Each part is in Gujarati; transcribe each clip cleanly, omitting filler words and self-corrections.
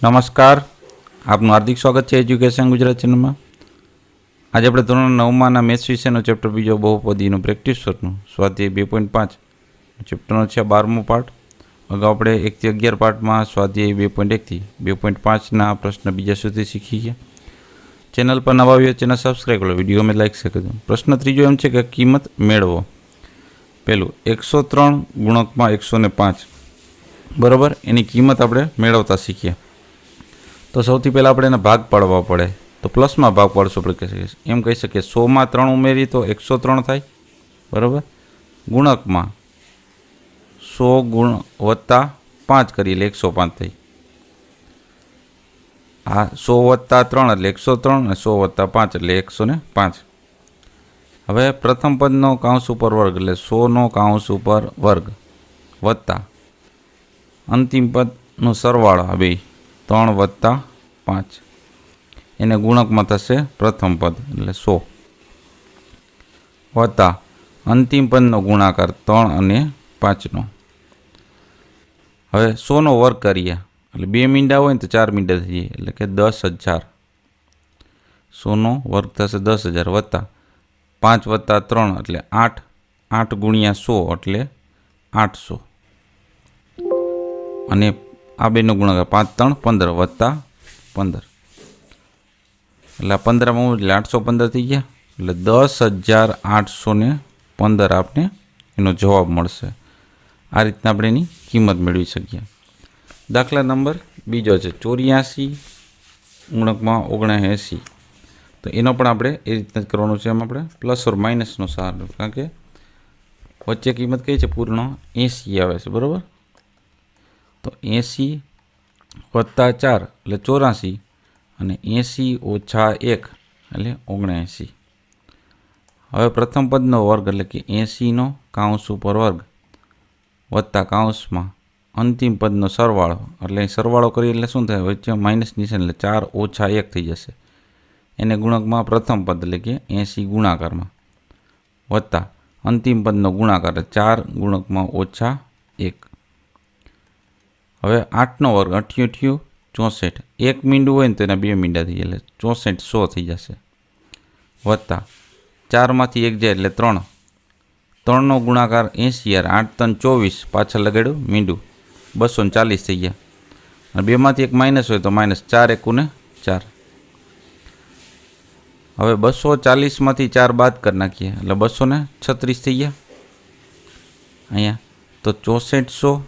નમસ્કાર, આપનું હાર્દિક સ્વાગત છે એજ્યુકેશન ગુજરાત ચેનલમાં. આજે આપણે ધોરણ 9માના મેથ્સ વિષયનો ચેપ્ટર બીજો બહુપદીનું પ્રેક્ટિસ સેટનું સ્વાધ્યાય 2.5 ચેપ્ટરનો છે 12મો પાર્ટ. અગાઉ આપણે 1 થી 11 પાર્ટમાં સ્વાધ્યાય 2.1 થી 2.5ના પ્રશ્ન બીજા સુધી શીખી ગયા. ચેનલ પર નવા આવ્યો ચેનલ સબસ્ક્રાઈબ કરો, વિડીયો મેં લાઈક શકો. પ્રશ્ન ત્રીજો એમ છે કે કિંમત મેળવો. પહેલું 103 ગુણકમાં 105 બરાબર, એની કિંમત આપણે મેળવતા શીખ્યા. તો સૌથી પહેલાં આપણે એને ભાગ પાડવા પડે. તો પ્લસમાં ભાગ પાડશું આપણે કહી શકીએ, એમ કહી શકીએ 100માં 3 ઉમેરી તો 103 થાય બરાબર. ગુણકમાં 100 ગુણ વત્તા 5 કરી એટલે 105 થઈ. આ 100 વત્તા 3 એટલે 103 અને 100 વત્તા 5 એટલે 105. હવે પ્રથમ પદનો કાઉન્સ ઉપર વર્ગ એટલે 100નો કાઉન્સ ઉપર વર્ગ વત્તા અંતિમ પદનો સરવાળો આ બે 3 વત્તા 5 એને ગુણકમાં થશે પ્રથમ પદ એટલે 100 વત્તા અંતિમ પદનો ગુણાકાર 3 અને 5નો. હવે 100નો વર્ગ કરીએ એટલે 2 મીંડા હોય ને તો 4 મીંડા થઈ જાય એટલે કે 10,000. 100નો વર્ગ થશે 10,000 વત્તા 5 વત્તા 3 એટલે 8. 8 ગુણ્યા 100 એટલે 800 અને આ બેનો ગુણાકાર 5 3 15 વત્તા 15 એટલે આ 15માં એટલે 815 થઈ ગયા એટલે 10,815 આપને એનો જવાબ મળશે. આ રીતના આપણે એની કિંમત મેળવી શકીએ. દાખલા નંબર બીજો છે 84 ગુણકમાં 79. તો એનો પણ આપણે એ રીતના જ કરવાનું છે. એમાં આપણે પ્લસ ઓર માઇનસનો સહારો, કારણ કે વચ્ચે કિંમત કઈ છે પૂર્ણ 80 આવે છે બરાબર. તો 80 વત્તા 4 એટલે 84 અને 80 ઓછા 1 એટલે 79. હવે પ્રથમ પદનો વર્ગ એટલે કે 80નો કાઉન્સ ઉપર વર્ગ વત્તા કાઉન્સમાં અંતિમ પદનો સરવાળો એટલે સરવાળો કરીએ એટલે શું થાય, વચ્ચે માઇનસ નિશાન એટલે 4 ઓછા 1 થઈ જશે. એને ગુણકમાં પ્રથમ પદ એટલે કે 80 ગુણાકારમાં વત્તા અંતિમ પદનો ગુણાકાર 4 ગુણકમાં ઓછા 1. હવે 8નો વર્ગ 88 64. 1 મીંડું હોય ને તો એના 2 મીંડા થઈ જાય એટલે 64 100 થઈ જશે વત્તા 4માંથી 1 જાય એટલે 3. 3નો ગુણાકાર 80 યાર 8 3 24 પાછળ લગાડ્યું મીંડું 240 થઈ ગયા. અને 2માંથી 1 માઇનસ હોય તો માઇનસ 4 1 4. હવે 240માંથી 4 બાદ કરી નાખીએ એટલે 236 થઈ ગયા. અહીંયા તો 6400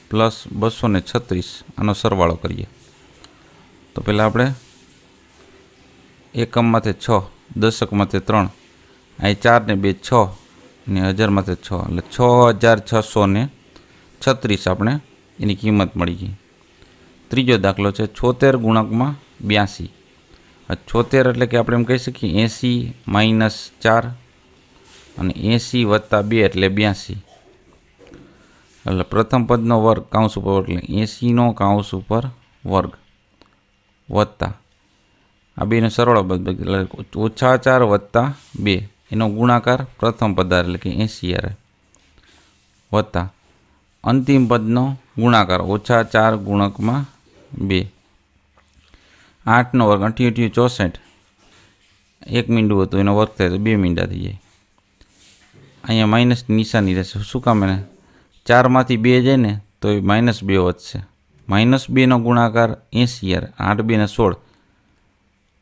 પ્લસ 236 આનો સરવાળો કરીએ તો પહેલાં આપણે એકમમાંથી 6, દશકમાંથી 3, અહીં 4 ને 2 6 ને 1000માંથી 6 એટલે 6636 આપણે એની કિંમત મળી ગઈ. ત્રીજો દાખલો છે 76 ગુણકમાં 82. 76 એટલે કે આપણે એમ કહી શકીએ 80 માઇનસ 4 અને 80 વત્તા 2 એટલે 82. એટલે પ્રથમ પદનો વર્ગ કાઉન્સ ઉપર વર્ગ એટલે 80નો કાઉન્સ ઉપર વર્ગ વત્તા આ બેનો સરવાળો એટલે ઓછા 4 વત્તા 2 એનો ગુણાકાર પ્રથમ પદ એટલે કે 80 આવે વત્તા અંતિમ પદનો ગુણાકાર ઓછા 4 ગુણકમાં 2. 8નો વર્ગ 88 64. 1 મીંડું હતું એનો વર્ગ થાય તો 2 મીંડા થઈ જાય. અહીંયા માઇનસની નિશાની રહેશે. શું કામ એને 4માંથી 2 જાય ને તો એ -2 વધશે. -2નો ગુણાકાર 80 યાર 8 2 ને 16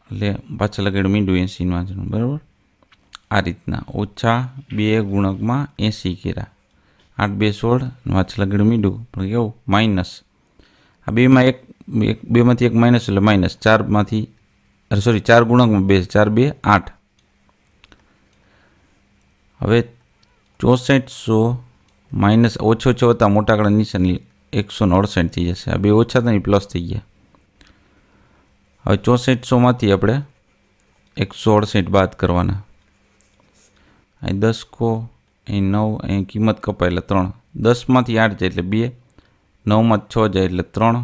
એટલે પાછળ લગાડ્યું મીંડું 80 વાંચવાનું બરાબર. આ રીતના ઓછા 2 ગુણકમાં 80 કર્યા 8 2 16 પાછળ લગાડ્યું મીંડું પણ કેવું માઇનસ. આ બેમાં બેમાંથી 1 માઇનસ એટલે માઇનસ 4માંથી 4 ગુણકમાં 2 4 2 8. હવે 6400 માઇનસ ઓછો વત્તા મોટા આંકડા નિશાની 168 થઈ જશે. આ બે ઓછા થાય પ્લસ થઈ ગયા. હવે 6400માંથી આપણે 168 બાદ કરવાના. અહીં 10 કો અહીં 9 અહીં કિંમત કપાય એટલે 3. 10માંથી 8 જાય એટલે 2, 9માંથી 6 જાય એટલે 3,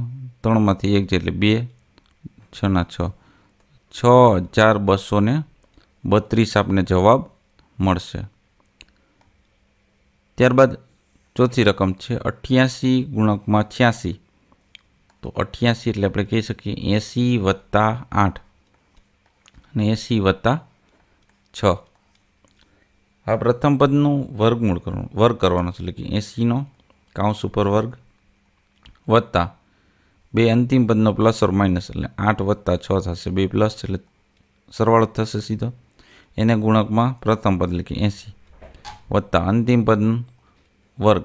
3માંથી 1 જાય એટલે 2, 6 ના 6 6232 આપને જવાબ મળશે. ત્યારબાદ ચોથી રકમ છે 88 ગુણકમાં 86. તો 88 એટલે આપણે કહી શકીએ 80 વત્તા 8 અને 80 વત્તા 6. આ પ્રથમ પદનું વર્ગમૂળ કરવાનું, વર્ગ કરવાનો છે, એટલે કે 80નો કૌંસ ઉપર વર્ગ વત્તા બે અંતિમ પદનો પ્લસ ઓર માઇનસ, એટલે 8 વત્તા 6 થશે, બે પ્લસ એટલે સરવાળો થશે સીધો. એને ગુણકમાં પ્રથમ પદ એટલે કે 80 વત્તા અંતિમ પદ વર્ગ,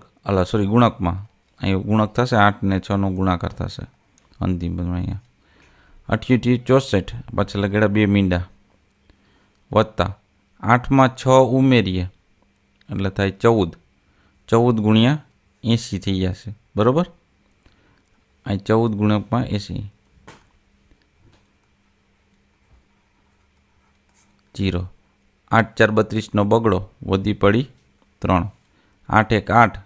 ગુણકમાં અહીં ગુણક થશે, 8 ને 6નો ગુણાકાર થશે અંતિમ પદમાં. અહીંયા 88 64, પાછળ લગાડ્યા બે મીંડા, વત્તા 8માં 6 ઉમેરીએ એટલે થાય 14, 14 ગુણ્યા 80 થઈ જશે, બરાબર. અહીં 14 ગુણકમાં 80, 0. 8 4 32નો બગડો, વધી પડી 3, 8 1 8,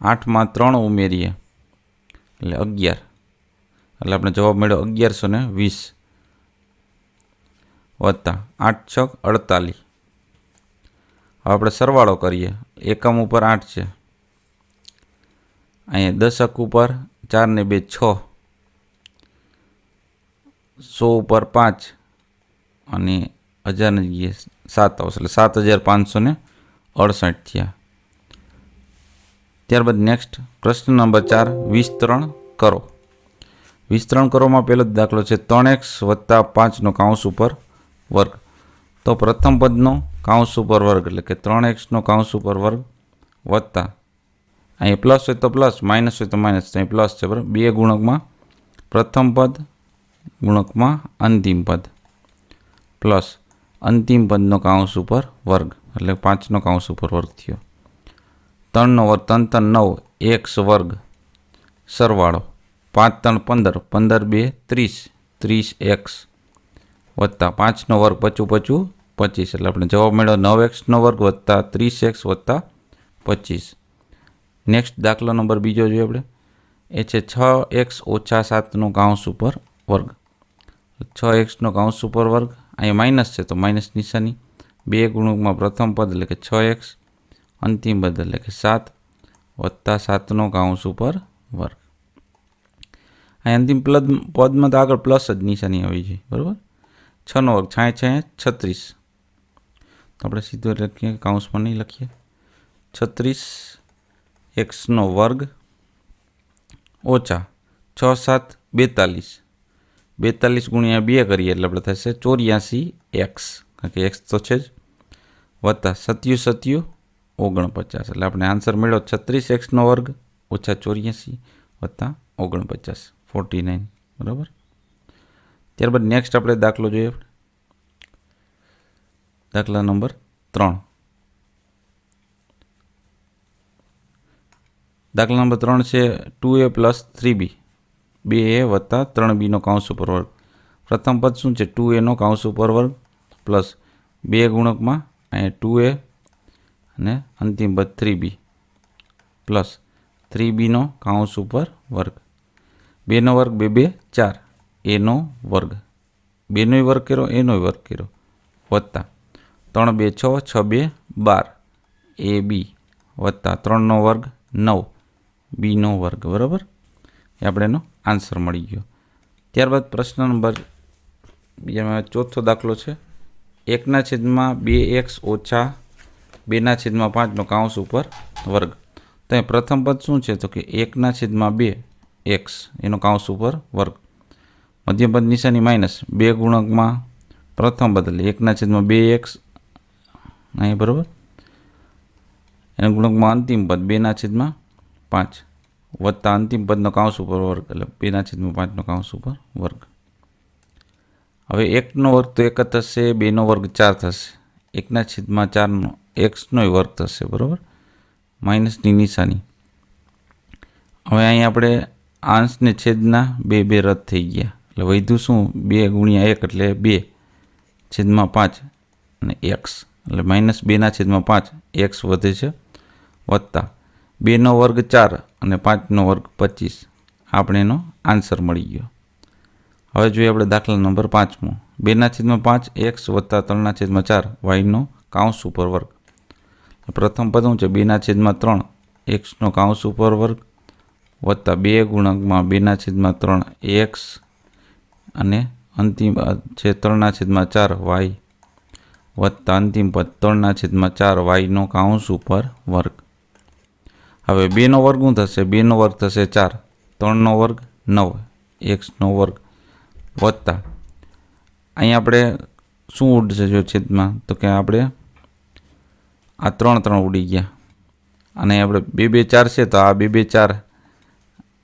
8માં 3 ઉમેરીએ એટલે 11, એટલે આપણે જવાબ મળ્યો 1120 વત્તા 8 6 48. હવે આપણે સરવાળો કરીએ, એકમ ઉપર 8 છે, અહીંયા દશક ઉપર 4 ને 2 6, 100 ઉપર 5 અને 1000 ને જગ્યાએ 7 આવશે, એટલે 7568 થયા. ત્યારબાદ નેક્સ્ટ પ્રશ્ન નંબર 4, વિસ્તરણ કરો. વિસ્તરણ કરવામાં પહેલો દાખલો છે 3x વત્તા 5નો કૌંસ ઉપર વર્ગ. તો પ્રથમ પદનો કૌંસ ઉપર વર્ગ એટલે કે 3xનો કૌંસ ઉપર વર્ગ વત્તા અહીં પ્લસ હોય તો પ્લસ, માઇનસ હોય તો માઇનસ, અહીં પ્લસ છે, બરાબર. બે ગુણકમાં પ્રથમ પદ ગુણકમાં અંતિમ પદ પ્લસ અંતિમ પદનો કૌંસ ઉપર વર્ગ એટલે 5નો કૌંસ ઉપર વર્ગ થયો. 3નો વર્ગ 3 3 9, x વર્ગ સરવાળો 5 3 15, 15 2 30, 30x વત્તા 5નો વર્ગ 55 25, એટલે આપણે જવાબ મળ્યો 9xનો વર્ગ વત્તા 30x વત્તા 25. નેક્સ્ટ દાખલો નંબર બીજો જોઈએ આપણે, એ છે 6x ઓછા 7નો કૌંસ ઉપર વર્ગ. 6xનો કૌંસ ઉપર વર્ગ, અહીંયા માઇનસ છે તો માઇનસ નિશાની, બે ગુણકમાં પ્રથમ પદ એટલે કે 6x, અંતિમ પદ એટલે કે 7 વત્તા 7નો કૌંસ ઉપર વર્ગ. અહીં અંતિમ પદમાં તો આગળ પ્લસ જ નિશાની આવી છે, બરાબર. 6નો વર્ગ 6 36, તો આપણે સીધું લખીએ, કૌંસમાં નહીં લખીએ, 36xનો વર્ગ ઓછા 6 7 42, 42 ગુણ્યા 2 કરીએ એટલે આપણે થશે 84x, કારણ કે x તો છે જ, વત્તા 7 7 49, એટલે આપણે આન્સર મળ્યો 36xનો વર્ગ ઓછા 84 વત્તા 49, 49, બરાબર. ત્યારબાદ નેક્સ્ટ આપણે દાખલો જોઈએ, દાખલા નંબર 3. દાખલા નંબર 3 છે 2a પ્લસ 3b, 2a વત્તા 3bનો કૌંસ ઉપર વર્ગ. પ્રથમ પદ શું છે, 2aનો કૌંસ ઉપર વર્ગ પ્લસ બે ગુણકમાં અહીંયા 2a અને અંતિમ પદ 3b પ્લસ 3bનો કૌંસ ઉપર વર્ગ. 2નો વર્ગ 2 2 4, એનો વર્ગ, બેનો વર્ગ કર્યો, એનો વર્ગ કર્યો, વત્તા 3 2 6, 6 2 12, ab વત્તા 3નો વર્ગ 9, બીનો વર્ગ, બરાબર. એ આપણે એનો આન્સર મળી ગયો. ત્યારબાદ પ્રશ્ન નંબર બીજામાં ચોથો દાખલો છે 1/2x ઓછા 2/5નો કૌંસ ઉપર વર્ગ. તો એ પ્રથમ પદ શું છે, તો કે 1/2x એનો કૌંસ ઉપર વર્ગ, મધ્યમ પદ નિશાની માઇનસ, બે ગુણકમાં પ્રથમ પદ એટલે 1/2x અહીં, બરાબર. એના ગુણકમાં અંતિમ પદ 2/5 વત્તા અંતિમ પદનો કૌંસ ઉપર વર્ગ એટલે 2/5નો કૌંસ ઉપર વર્ગ. હવે 1નો વર્ગ તો 1 જ થશે, 2નો વર્ગ 4 થશે, 1/4નો xનો વર્ગ થશે, બરાબર, માઇનસની નિશાની. હવે અહીં આપણે અંશને છેદના 2 2 રદ થઈ ગયા, એટલે વધ્યું શું, 2 ગુણ્યા 1 એટલે 2/5 અને x, એટલે -2/5 x વધે છે, વત્તા 2નો વર્ગ 4 અને 5નો વર્ગ 25, આપણે એનો આન્સર મળી ગયો. હવે જોઈએ આપણે દાખલા નંબર 5મો, 2/5 x વત્તા 3/4 yનો કૌંસ ઉપર વર્ગ. પ્રથમ પદ શું છે, 2/3 xનો કૌંસ ઉપર વર્ગ વત્તા 2 ગુણકમાં 2/3 એક્સ અને અંતિમ છે 3/4 વાય વત્તા અંતિમ પદ 3/4 વાયનો કૌંસ ઉપર વર્ગ. હવે 2નો વર્ગ શું થશે? 2નો વર્ગ થશે 4, 3નો વર્ગ 9, એક્સનો વર્ગ વત્તા અહીંયા આપણે શું ઉડશે જો છેદમાં? તો કે આપણે આ 3 ઉડી ગયા અને આપણે 2 2 4 છે તો આ 2 2 4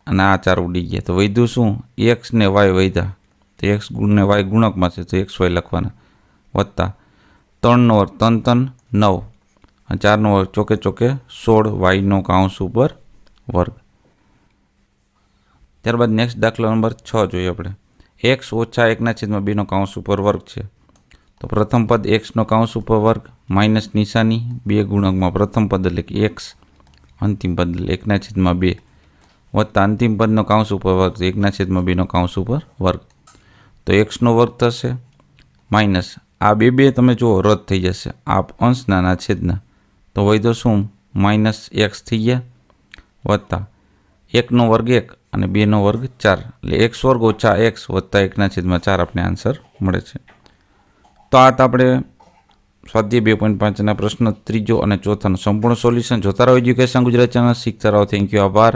અને આ 4 ઉડી ગયા. તો વધ્યું શું? એક્સ ને વાય વધ્યા. તો એક્સ ને વાય ગુણકમાં છે તો એક્સ વાય લખવાના વત્તા 3નો વર્ગ 3 3 9 અને 4નો વર્ગ ચોકે ચોકે 16 વાયનો કૌંસ ઉપર વર્ગ. ત્યારબાદ નેક્સ્ટ દાખલો નંબર 6 જોઈએ આપણે. એક્સ ઓછા 1/2નો કૌંસ ઉપર વર્ગ છે. તો પ્રથમ પદ એક્સનો કૌંસ ઉપર વર્ગ માઇનસ નિશાની 2 ગુણકમાં પ્રથમ પદ એટલે કે એક્સ અંતિમ પદ એટલે 1/2 વત્તા અંતિમ પદનો કૌંસ ઉપર વર્ગ 1/2નો કૌંસ ઉપર વર્ગ. તો એક્સનો વર્ગ થશે માઇનસ આ 2 2 તમે જુઓ રદ થઈ જશે આ અંશના ના છેદના. તો વધ્યો શું? માઇનસ એક્સ થઈ ગયા વત્તા 1નો વર્ગ 1 અને 2નો વર્ગ 4 એટલે એક્સ વર્ગ ઓછા એક્સ વત્તા 1/4 આપણે આન્સર મળે છે. તો આ તો આપણે સ્વાધ્યાય 2.5ના પ્રશ્ન ત્રીજો અને ચોથાનો સંપૂર્ણ સોલ્યુશન જોતા રહો એજ્યુકેશન ગુજરાત ચેનલ શીખતા રહો. થેન્ક યુ, આભાર.